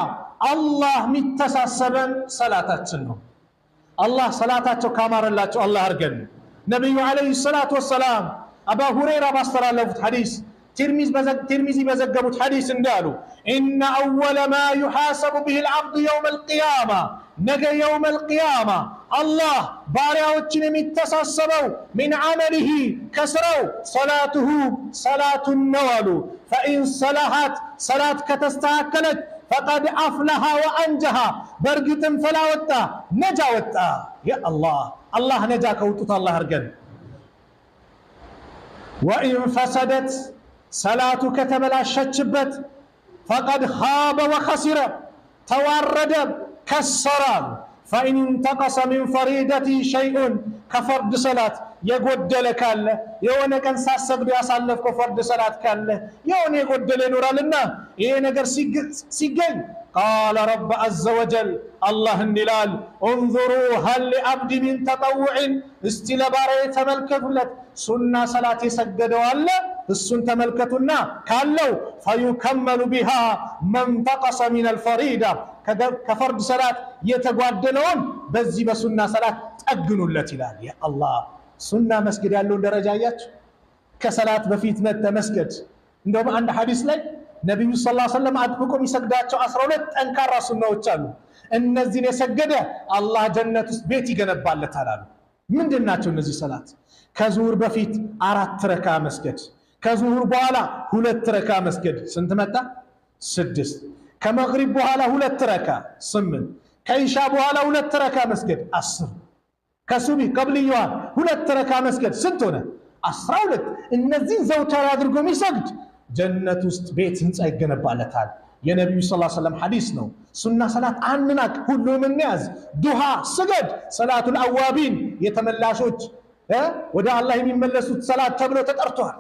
አላህ የሚተሳሰበን ሰላታችን ነው አላህ ሰላታቸው ካማረላቸው አላህ አርገን ነብዩ ዐለይሂ ሰላቱ ወሰላም አባ ሁረይራ ባስተላለፉት ሐዲስ ترمذي بزغبوت حديث እንዳሉ ان اول ما يحاسب به العبد يوم القيامه نجا يوم القيامه الله ባሪያዎችን የሚተሳሰበው من عمله كسروا صلاته صلاه النوال فان صلحت صلاه كتستاكلت فقد افلح وانجح برغتم فلا وጣ نجا وጣ يا الله نجا كوطت الله አርገን وان فسدت ሰላቱ ከተበላሸችበት فقد خاب وخسر ተዋረደ ከሰረ فإن انتقص من فريدتي شيء كفرد صلاة የጎደለ ካለ የሆነ ቀን ሳሰግድ ያሳለፍከው ፈርድ ሰላት ካለ የሆነ የጎደለ ይኖራልና ይሄ ነገር ሲገኝ قال رب عز وجل الله እንዲላል انظروا هل لعبد من تطوع استلبار ተመልከቱለት ሱና ሰላት የሰገደው አለ እሱን ተመልከቱና ካለው فيكمل بها من انتقص من الفريضة ከፈርድ ሰላት የተጓደለውን በዚህ በሱና ሰላት ጠግኑለት ይላል ያ አላህ ሱና መስገድ ያለውን ደረጃ ያያችሁ ከሰላት በፊት መስገድ እንደውም አንድ ሐዲስ ላይ ነብዩ ሰለላሁ ዐለይሂ ወሰለም አጥብቆ የሚሰግዳቸው 12 ጠንካራ ሱናዎች አሉ እነዚህን የሰገደ አላህ ጀነት ውስጥ ቤት ይገነባለታል አሉ ምንድናቸው እነዚህ ሰላት ከዙሁር በፊት 4 ረካ መስገድ ከዙሁር በኋላ 2 ረካ መስገድ ስንት መጣ 6 ከመግሪብ በኋላ 2 ረካ 8 ከኢሻ በኋላ 2 ረካ መስገድ 10 ከሱቢ ቀብልዩዋን 2 ረካ መስገድ ስንት ሆነ 12 እነዚህ ዘውተር አድርጎ የሚሰግድ ጀነት ውስጥ ቤት ህንጻ ይገነባለታል። የነብዩ ሰለላሁ ዐለይሂ ወሰለም ሐዲስ ነው። ሱና ሰላት አንናቅ፣ ሁሉንም እንያዝ። ዱሃ ስገድ፣ ሰላቱል አዋቢን የተመላሾች ወደ አላህ የሚመለሱት ሰላት ተብሎ ተጠርቷል።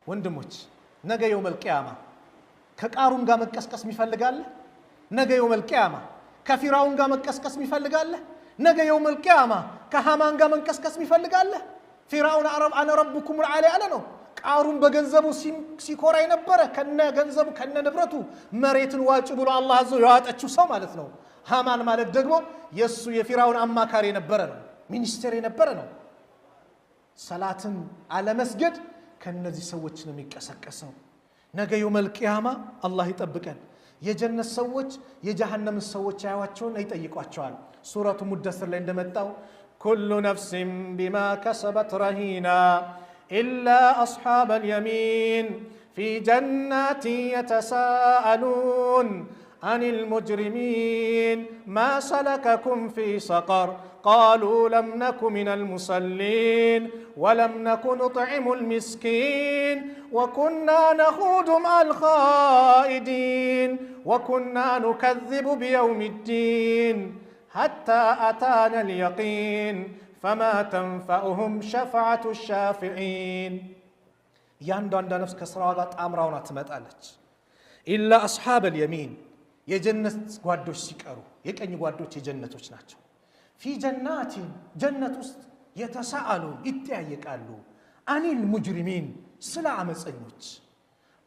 ወንድሞች ነገ የውመል ቂያማ ከቃሩን ጋር መቀስቀስ ይፈልጋል? ነገ የውመል ቂያማ ከፊራውን ጋር መቀስቀስ ይፈልጋል? ነገ የውመል ቂያማ ከሃማን ጋር መንቀስቀስ ይፈልጋል? ፊራውን አነ ረብኩም አለ ያለ ነው። ቃሩን በገንዘቡ ሲኮራ የነበረ ከነ ገንዘቡ ከነ ንብረቱ መሬትን ዋጭ ብሎ አላህ አዘው ያዋጠችው ሰው ማለት ነው። ሃማን ማለት ደግሞ የሱ የፊራውን አማካሪ የነበረ ነው፣ ሚኒስትር የነበረ ነው። ሰላትን አለመስገድ ከነዚህ ሰዎች ነው የሚቀሰቀሰው። ነገ የውመል ቂያማ አላህ ይጠብቀን። የጀነት ሰዎች የጀሃነም ሰዎች ያዩዋቸውና ይጠይቋቸዋል። ሱረቱ ሙደስር ላይ እንደመጣው ኩሉ ነፍሲን ቢማ ከሰበት ረሂና ኢላ አስሓበል የሚን ፊ ጀናት የተሳአሉን አኒል ሙጅሪሚን ማ ሰለከኩም ፊ ሰቀር قالوا لم نك من المصلين ولم نك نطعم المسكين وكنا نخوض مع الخائدين وكنا نكذب بيوم الدين حتى أتانا اليقين فما تنفعهم شفاعة الشافعين ያንዳንዷ ነፍስ ከስራዋ ጋር ጣምራውና ትመጣለች። ኢላ አስሓበል የሚን የጀነት ጓዶች ሲቀሩ የቀኝ ጓዶች የጀነቶች ናቸው። ፊ ጀናቲን ጀነት ውስጥ የተሳአሉን ይጠያየቃሉ። አኒል ሙጅሪሚን ስለ አመፀኞች።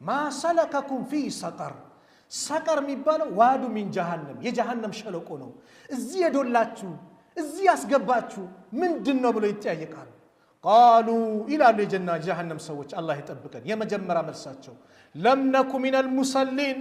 ማ ሰለከኩም ፊ ሰቀር ሰቀር የሚባለው ዋዱ ሚን ጀሃነም የጀሃነም ሸለቆ ነው። እዚህ የዶላችሁ እዚህ ያስገባችሁ ምንድን ነው ብሎ ይጠያየቃሉ። ቃሉ ይላሉ የጀሃነም ሰዎች አላህ ይጠብቀን። የመጀመሪያ መልሳቸው ለም ነኩ ሚነል ሙሰሊን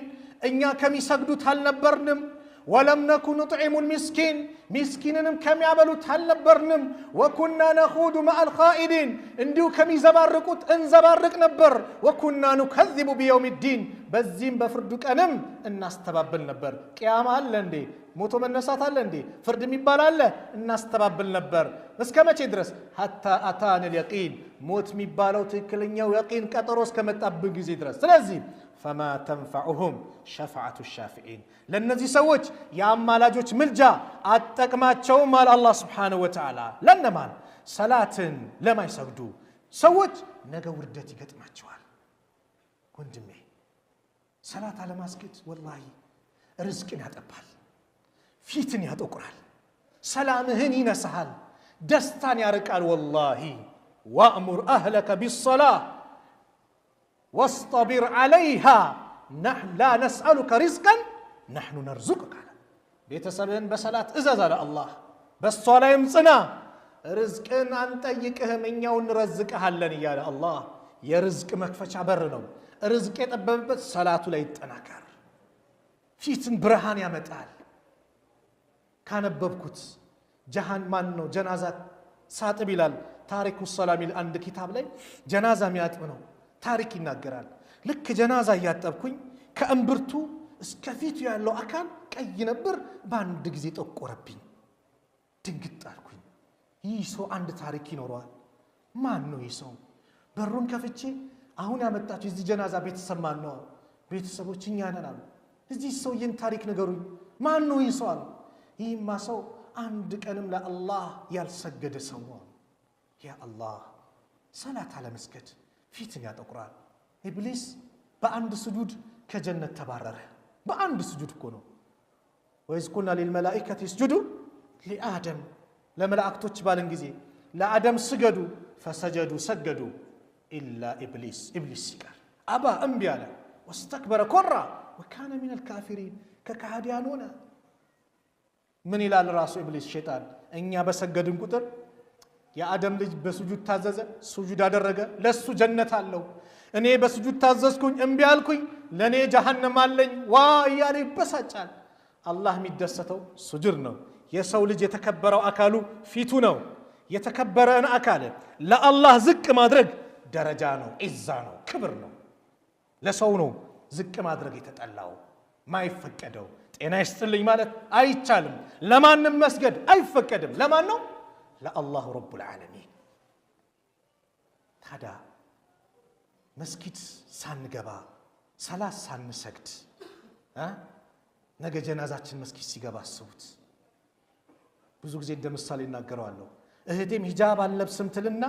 እኛ ከሚሰግዱት አልነበርንም። ወለም ነኩ ኑጥዒሙል ሚስኪን ሚስኪንንም ከሚያበሉት አልነበርንም። ወኩና ነኹዱ መዐል ኻኢዲን እንዲሁ ከሚዘባርቁት እንዘባርቅ ነበር። ወኩና ኑከዚቡ ቢየውም ዲን በዚህም በፍርዱ ቀንም እናስተባብል ነበር። ቅያማ አለ እንዴ? ሞቶ መነሳት አለ እንዴ? ፍርድ የሚባል አለ? እናስተባብል ነበር። እስከ መቼ ድረስ? ሐታ አታነል የቂን ሞት የሚባለው ትክክለኛው የቂን ቀጠሮ እስከመጣብን ጊዜ ድረስ። ስለዚህ ፈማ ተንፈዑሁም ሸፍዓቱ ሻፊዒን ለእነዚህ ሰዎች የአማላጆች ምልጃ አጠቅማቸውም አለ አላህ ስብሓነሁ ወተዓላ። ለነማን? ሰላትን ለማይሰግዱ ሰዎች ነገ ውርደት ይገጥማቸዋል። ወንድሜ ሰላት አለማስገድ ወላሂ ርዝቅን ያጠባል፣ ፊትን ያጠቁራል፣ ሰላምህን ይነሳሃል፣ ደስታን ያርቃል። ወላሂ ወእሙር አህለከ ቢሰላህ ወስጠቢር ዓለይሃ ላ ነስአሉከ ሪዝቀን ነሕኑ ነርዙቅከ። ቤተሰብህን በሰላት እዘዝ አለ አላህ፣ በሷ ላይም ጽና፣ ርዝቅን አንጠይቅህም እኛው እንረዝቅሃለን እያለ አላህ የርዝቅ መክፈቻ በር ነው። ርዝቅ የጠበበበት ሰላቱ ላይ ይጠናከር፣ ፊትን ብርሃን ያመጣል። ካነበብኩት ጀሃን ማን ነው ጀናዛ ሳጥብ ይላል ታሪኩ ሰላም ይል አንድ ኪታብ ላይ ጀናዛ የሚያጥብ ነው ታሪክ ይናገራል። ልክ ጀናዛ እያጠብኩኝ ከእምብርቱ እስከ ፊቱ ያለው አካል ቀይ ነበር፣ በአንድ ጊዜ ጠቆረብኝ። ድንግጥ አልኩኝ። ይህ ሰው አንድ ታሪክ ይኖረዋል። ማን ነው ይህ ሰው? በሩን ከፍቼ አሁን ያመጣችሁ የዚህ ጀናዛ ቤተሰብ ማን ነው? ቤተሰቦች እኛ ነን አሉ። እዚህ ሰውዬን ታሪክ ነገሩኝ። ማን ነው ይህ ሰው አሉ። ይህማ ሰው አንድ ቀንም ለአላህ ያልሰገደ ሰው ነው። ያ አላህ ሰላት አለመስገድ ፊትን ያጠቁራል። ኢብሊስ በአንድ ስጁድ ከጀነት ተባረረ። በአንድ ስጁድ እኮ ነው። ወይዝ ቁልና ሊልመላኢከቲ እስጁዱ ሊአደም ለመላእክቶች ባልን ጊዜ ለአደም ስገዱ፣ ፈሰጀዱ ሰገዱ፣ ኢላ ኢብሊስ ኢብሊስ ሲቀር አባ እምቢ አለ፣ ወስተክበረ ኮራ፣ ወካነ ሚነል ካፊሪን ከካህዲያን ሆነ። ምን ይላል ራሱ ኢብሊስ ሸይጣን? እኛ በሰገድን ቁጥር የአደም ልጅ በስጁድ ታዘዘ፣ ስጁድ አደረገ፣ ለሱ ጀነት አለው። እኔ በስጁድ ታዘዝኩኝ እምቢ አልኩኝ፣ ለኔ ጀሃነም አለኝ ዋ እያለ ይበሳጫል። አላህ የሚደሰተው ስጁድ ነው። የሰው ልጅ የተከበረው አካሉ ፊቱ ነው። የተከበረን አካል ለአላህ ዝቅ ማድረግ ደረጃ ነው፣ ዒዛ ነው፣ ክብር ነው። ለሰው ነው ዝቅ ማድረግ የተጠላው ማይፈቀደው። ጤና ይስጥልኝ ማለት አይቻልም። ለማንም መስገድ አይፈቀድም። ለማን ነው? ለአላሁ ረቡል ዓለሚን። ታዲያ መስጊድ ሳንገባ ሰላት ሳንሰግድ ነገ ጀናዛችን መስጊድ ሲገባ አስቡት። ብዙ ጊዜ እንደምሳሌ እናገረዋለሁ። እህቴም ሂጃብ አልለብስም ትልና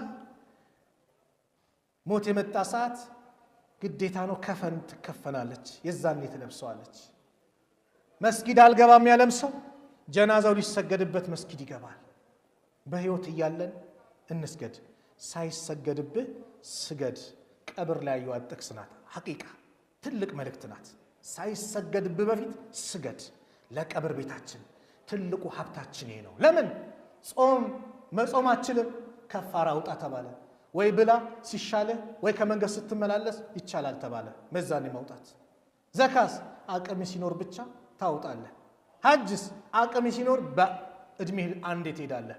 ሞት የመጣ ሰዓት ግዴታ ነው ከፈን ትከፈናለች፣ የዛኔ ትለብሰዋለች። መስጊድ አልገባም ያለም ሰው ጀናዛው ሊሰገድበት መስጊድ ይገባል። በህይወት እያለን እንስገድ፣ ሳይሰገድብህ ስገድ። ቀብር ላይ ያየዋት ጥቅስ ናት። ሐቂቃ ትልቅ መልእክት ናት። ሳይሰገድብህ በፊት ስገድ። ለቀብር ቤታችን ትልቁ ሀብታችን ይሄ ነው። ለምን ጾም መጾማችንም ከፋራ አውጣ ተባለ። ወይ ብላ ሲሻለ ወይ ከመንገድ ስትመላለስ ይቻላል ተባለ። መዛኔ ማውጣት። ዘካስ አቅም ሲኖር ብቻ ታውጣለህ። ሐጅስ አቅም ሲኖር በእድሜ አንዴ ትሄዳለህ።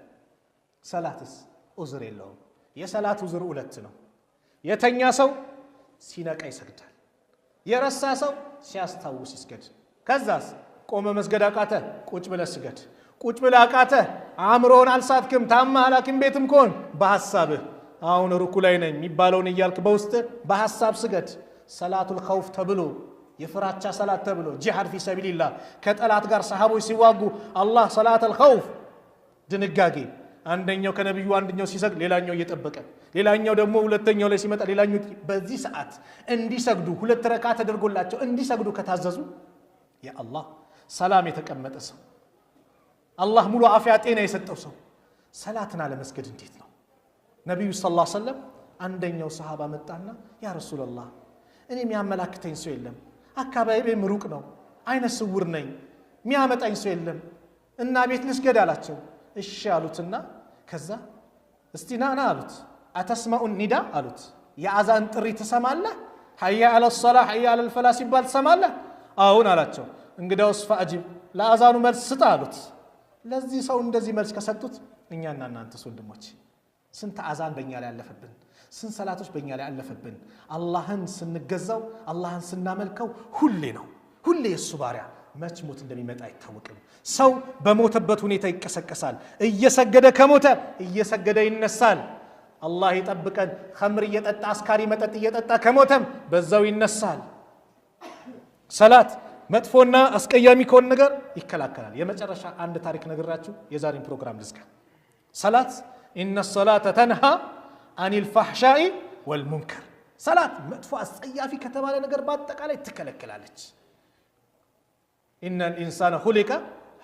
ሰላትስ ዑዝር የለውም። የሰላት ዑዝር ሁለት ነው። የተኛ ሰው ሲነቃ ይሰግዳል። የረሳ ሰው ሲያስታውስ ይስገድ። ከዛስ ቆመ መስገድ አቃተ፣ ቁጭ ብለህ ስገድ። ቁጭ ብለህ አቃተ፣ አእምሮን አልሳትክም፣ ታማህ ሐኪም ቤትም ከሆን በሐሳብህ አሁን ሩኩ ላይ ነኝ የሚባለውን እያልክ በውስጥ በሐሳብ ስገድ። ሰላቱል ኸውፍ ተብሎ የፍራቻ ሰላት ተብሎ ጂሃድ ፊ ሰቢልላህ ከጠላት ጋር ሰሃቦች ሲዋጉ አላህ ሰላቱል ኸውፍ ድንጋጌ አንደኛው ከነብዩ አንደኛው ሲሰግድ ሌላኛው እየጠበቀ ሌላኛው ደግሞ ሁለተኛው ላይ ሲመጣ ሌላኛው በዚህ ሰዓት እንዲሰግዱ ሁለት ረካ ተደርጎላቸው እንዲሰግዱ ከታዘዙ ያ አላህ ሰላም የተቀመጠ ሰው አላህ ሙሉ አፍያ ጤና የሰጠው ሰው ሰላትን አለመስገድ እንዴት ነው? ነብዩ ሰለላሁ ዐለይሂ ወሰለም አንደኛው ሰሃባ መጣና ያ ረሱላህ እኔ የሚያመላክተኝ ሰው የለም፣ አካባቢዬም ሩቅ ነው፣ አይነ ስውር ነኝ፣ የሚያመጣኝ ሰው የለም እና ቤት ልስገድ አላቸው። እሺ አሉትና ከዛ እስቲ ና አሉት። አተስማኡ ኒዳ አሉት። የአዛን ጥሪ ትሰማለህ? ሐያ አለ ሶላህ ሐያ አለ ፈላህ ሲባል ትሰማለህ? አሁን አላቸው። እንግዲያውስ ፈአጂብ ለአዛኑ መልስ ስጥ አሉት። ለዚህ ሰው እንደዚህ መልስ ከሰጡት እኛና እናንተስ ወንድሞች ስንት አዛን በእኛ ላይ አለፈብን፣ ስንት ሰላቶች በእኛ ላይ አለፈብን። አላህን ስንገዛው አላህን ስናመልከው ሁሌ ነው፣ ሁሌ የእሱ ባሪያ መች ሞት እንደሚመጣ አይታወቅም። ሰው በሞተበት ሁኔታ ይቀሰቀሳል። እየሰገደ ከሞተ እየሰገደ ይነሳል። አላህ ይጠብቀን። ኸምር እየጠጣ አስካሪ መጠጥ እየጠጣ ከሞተም በዛው ይነሳል። ሰላት መጥፎና አስቀያሚ ከሆነ ነገር ይከላከላል። የመጨረሻ አንድ ታሪክ ነግራችሁ የዛሬን ፕሮግራም ልዝጋ። ሰላት ኢነ ሰላተ ተንሃ አኒል ፋሕሻኢ ወልሙንከር። ሰላት መጥፎ አስጸያፊ ከተባለ ነገር በአጠቃላይ ትከለክላለች። ኢነል ኢንሳነ ኹሊቀ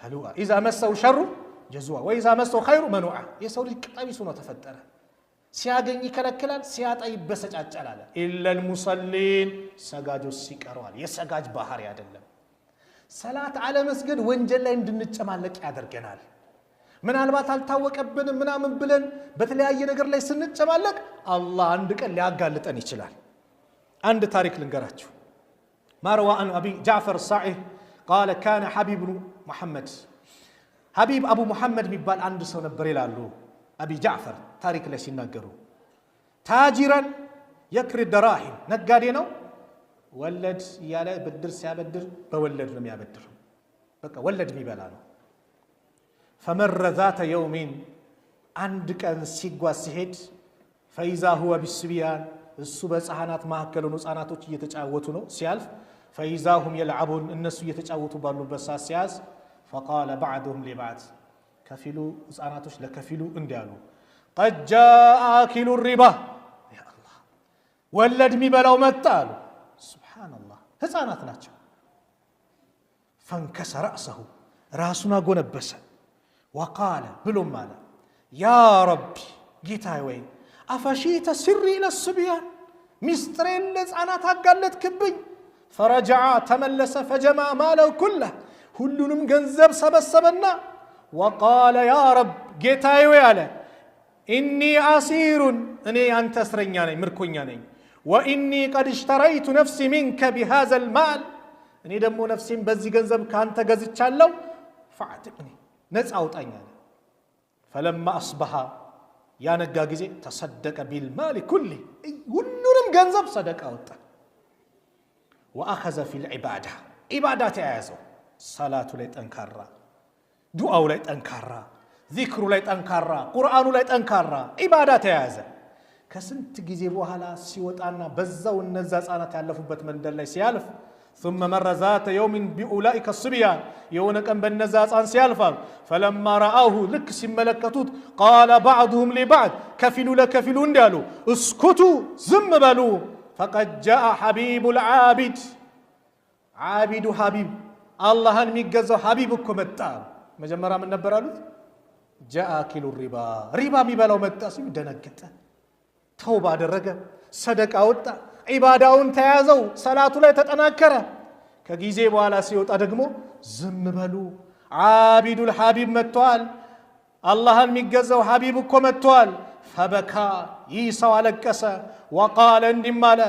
ሀሉአ ኢዛ መሰው ሸሩ ጀዙዓ ወኢዛ መሰው ኸይሩ መኑዓ። የሰው ልጅ ቀቢስ ሆኖ ተፈጠረ። ሲያገኝ ይከለክላል፣ ሲያጣ ይበሰጫጫል አለ። ኢለል ሙሰሊን ሰጋጆች ሲቀረዋል። የሰጋጅ ባህሪ አይደለም። ሰላት አለመስገድ ወንጀል ላይ እንድንጨማለቅ ያደርገናል። ምናልባት አልታወቀብንም ምናምን ብለን በተለያየ ነገር ላይ ስንጨማለቅ አላህ አንድ ቀን ሊያጋልጠን ይችላል። አንድ ታሪክ ልንገራችሁ። ማርዋ አን አቢ ጃዕፈር ሳዒህ ቃለ ካነ ሐቢብ ሙሐመድ ሐቢብ አቡ ሙሐመድ የሚባል አንድ ሰው ነበር ይላሉ አቢ ጃዕፈር ታሪክ ላይ ሲናገሩ። ታጂረን የክሪ ደራሂም ነጋዴ ነው። ወለድ እያለ ብድር ሲያበድር በወለድ ነው የሚያበድር። በቃ ወለድ የሚበላ ነው። ፈመረ ዛተ የውሚን አንድ ቀን ሲጓዝ ሲሄድ ፈኢዛ ሁወ ቢስቢያን እሱ በሕፃናት መካከል ሆኖ ሕፃናቶች እየተጫወቱ ነው ሲያልፍ ፈኢዛ ሁም የልዓቡን እነሱ እየተጫወቱ ባሉበት ሰዓት ሲያዝ ፈቃለ ባዕዱሁም ሊባዕድ ከፊሉ ሕፃናቶች ለከፊሉ እንዲህ አሉ ቀድ ጃአ አኪሉ ሪባ ያ አላህ ወለድ የሚበላው መጣ አሉ። ሱብሓነላህ ሕፃናት ናቸው። ፈንከሰ ረእሰሁ ራሱን አጎነበሰ ወቃለ ብሎም አለ ያ ረቢ ጌታዬ ወይ አፈሺተ ስሪ ለስቢያን ሚስጥሬን ለሕፃናት አጋለጥክብኝ። ፈረጀዐ ተመለሰ ፈጀማ ማለው ኩለህ ሁሉንም ገንዘብ ሰበሰበና ወቃለ ያ ረብ ጌታዬ ወይ አለ ኢኒ አሲሩን እኔ አንተ እስረኛ ነኝ ምርኮኛ ነኝ። ወኢኒ ቀድ እሽተረይቱ ነፍሲ ሚንከ ቢሃዘል ማል እኔ ደግሞ ነፍሴን በዚህ ገንዘብ ከአንተ ገዝቻለሁ። ፈአዕትቅኒ ነፃ አውጣኝ አለ። ፈለማ አስበሃ ያነጋ ጊዜ ተሰደቀ ቢልማል ኩሊ ሁሉንም ገንዘብ ሰደቃ አወጣ። ወአኸዘ ፊል ዒባዳ ዒባዳ ተያያዘው። ሰላቱ ላይ ጠንካራ፣ ዱዓው ላይ ጠንካራ፣ ዚክሩ ላይ ጠንካራ፣ ቁርአኑ ላይ ጠንካራ ዒባዳ ተያያዘ። ከስንት ጊዜ በኋላ ሲወጣና በዛው እነዛ ህፃናት ያለፉበት መንደር ላይ ሲያልፍ ثم مر ذات يوم بأولئك الصبيان يوم كان بالنزا هፃን ሲያልፋል فلما رآه ልክ ሲመለከቱት قال بعضهم لبعض كفلوا لكفلوا እንዳሉ اسكتوا ዝም በሉ فقد جاء حبيب العابد عابد حبيب አላህን የሚገዛው ሐቢብ እኮ መጣ መጀመሪያ ምን ነበር አሉት جاء اكل الربا ሪባ የሚበላው መጣ ሲሉ ደነገጠ ተውባ አደረገ ሰደቃ ወጣ ዒባዳውን ተያዘው ሰላቱ ላይ ተጠናከረ ከጊዜ በኋላ ሲወጣ ደግሞ ዝም በሉ ዓቢዱል ሐቢብ መጥቷል አላህን የሚገዛው ሐቢብ እኮ መጥቷል فبكى ይሰው አለቀሰ وقال እንዲማለ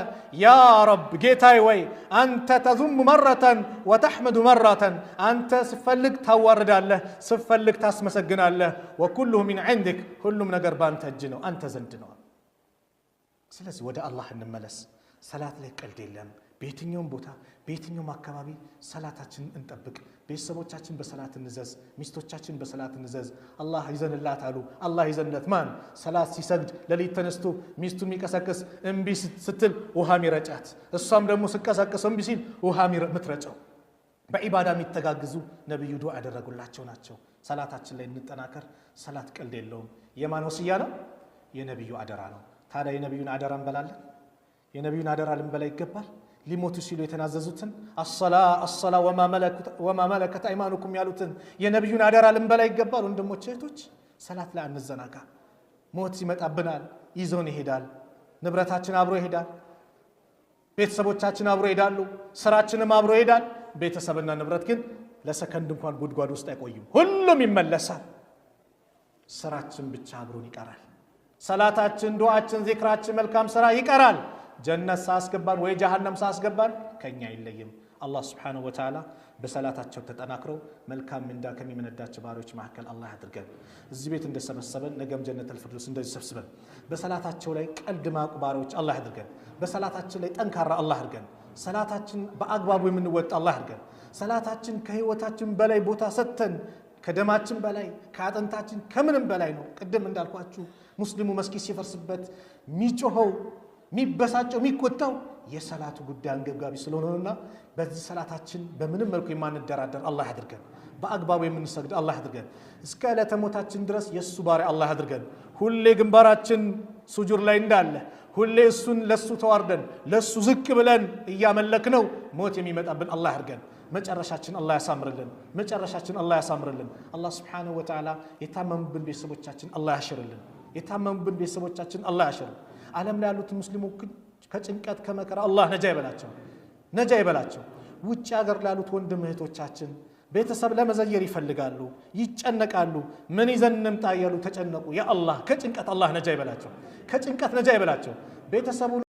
يا رب ጌታዬ ወይ አንተ تذم مرة وتحمد مرة አንተ ስፈልግ ታዋርዳለህ ስፈልግ ታስመሰግናለህ وكله من عندك ሁሉም ነገር ባንተ እጅ ነው አንተ ዘንድ ነው ስለዚህ ወደ አላህ እንመለስ ሰላት ላይ ቀልድ የለም በየትኛውም ቦታ በየትኛውም አካባቢ ሰላታችንን እንጠብቅ ቤተሰቦቻችን በሰላት እንዘዝ ሚስቶቻችን በሰላት እንዘዝ አላህ ይዘንላት አሉ አላህ ይዘንለት ማን ሰላት ሲሰግድ ለሊት ተነስቶ ሚስቱን የሚቀሰቅስ እንቢ ስትል ውሃ ሚረጫት እሷም ደግሞ ስቀሰቅስ እንቢ ሲል ውሃ ምትረጨው በኢባዳ የሚተጋግዙ ነብዩ ዱዓ ያደረጉላቸው ናቸው ሰላታችን ላይ እንጠናከር ሰላት ቀልድ የለውም የማን ወሲያ ነው የነብዩ አደራ ነው ታዲያ የነብዩን አደራ እንበላለን የነብዩን አደራ ልንበላ ይገባል ሊሞቱ ሲሉ የተናዘዙትን አሰላ ወማ መለከት አይማኑኩም ያሉትን የነብዩን አደራ ልንበላ ይገባል ወንድሞች እህቶች ሰላት ላይ አንዘናጋ ሞት ይመጣብናል ይዞን ይሄዳል ንብረታችን አብሮ ይሄዳል ቤተሰቦቻችን አብሮ ይሄዳሉ ስራችንም አብሮ ይሄዳል ቤተሰብና ንብረት ግን ለሰከንድ እንኳን ጉድጓድ ውስጥ አይቆይም ሁሉም ይመለሳል ስራችን ብቻ አብሮን ይቀራል ሰላታችን ዱዓችን ዚክራችን መልካም ስራ ይቀራል ጀነት ሳስገባን ወይ ጀሃነም ሳስገባን ከኛ ይለይም አላህ Subhanahu Wa Ta'ala በሰላታቸው ተጠናክረው መልካም ምንዳ ከሚመነዳቸው ባሮች መካከል አላህ ያድርገን እዚህ ቤት እንደሰበሰበን ነገም ጀነተል ፊርደውስ እንደዚህ ሰብስበን በሰላታቸው ላይ ቀልድ ማቁባሮች አላህ ያድርገን በሰላታችን ላይ ጠንካራ አላህ ያድርገን ሰላታችን በአግባቡ የምንወጣ አላህ ያድርገን ሰላታችን ከህይወታችን በላይ ቦታ ሰጥተን ከደማችን በላይ ከአጥንታችን ከምንም በላይ ነው ቅድም እንዳልኳችሁ ሙስሊሙ መስጊድ ሲፈርስበት ሚጮኸው ሚበሳጨው ሚቆጣው የሰላቱ ጉዳይ አንገብጋቢ ስለሆነና በዚህ ሰላታችን በምንም መልኩ የማንደራደር አላህ ያድርገን በአግባቡ የምንሰግድ አላህ ያድርገን እስከ ዕለተ ሞታችን ድረስ የሱ ባሪያ አላህ ያድርገን ሁሌ ግንባራችን ሱጁድ ላይ እንዳለ ሁሌ እሱን ለሱ ተዋርደን ለሱ ዝቅ ብለን እያመለክነው ሞት የሚመጣብን አላህ ያድርገን መጨረሻችን አላህ ያሳምርልን መጨረሻችን አላህ ያሳምርልን አላህ Subhanahu Wa Ta'ala የታመሙብን ቤተሰቦቻችን አላህ ያሽርልን የታመሙብን ቤተሰቦቻችን አላህ ያሽር ዓለም ላይ ያሉት ሙስሊሞች ከጭንቀት ከመከራ አላህ ነጃ ይበላቸው ውጭ ሀገር ላይ ያሉት ወንድም እህቶቻችን ቤተሰብ ለመዘየር ይፈልጋሉ ይጨነቃሉ ምን ይዘን እንምጣ ያሉ ተጨነቁ ያ አላህ ከጭንቀት አላህ ነጃ ይበላቸው ቤተሰቡ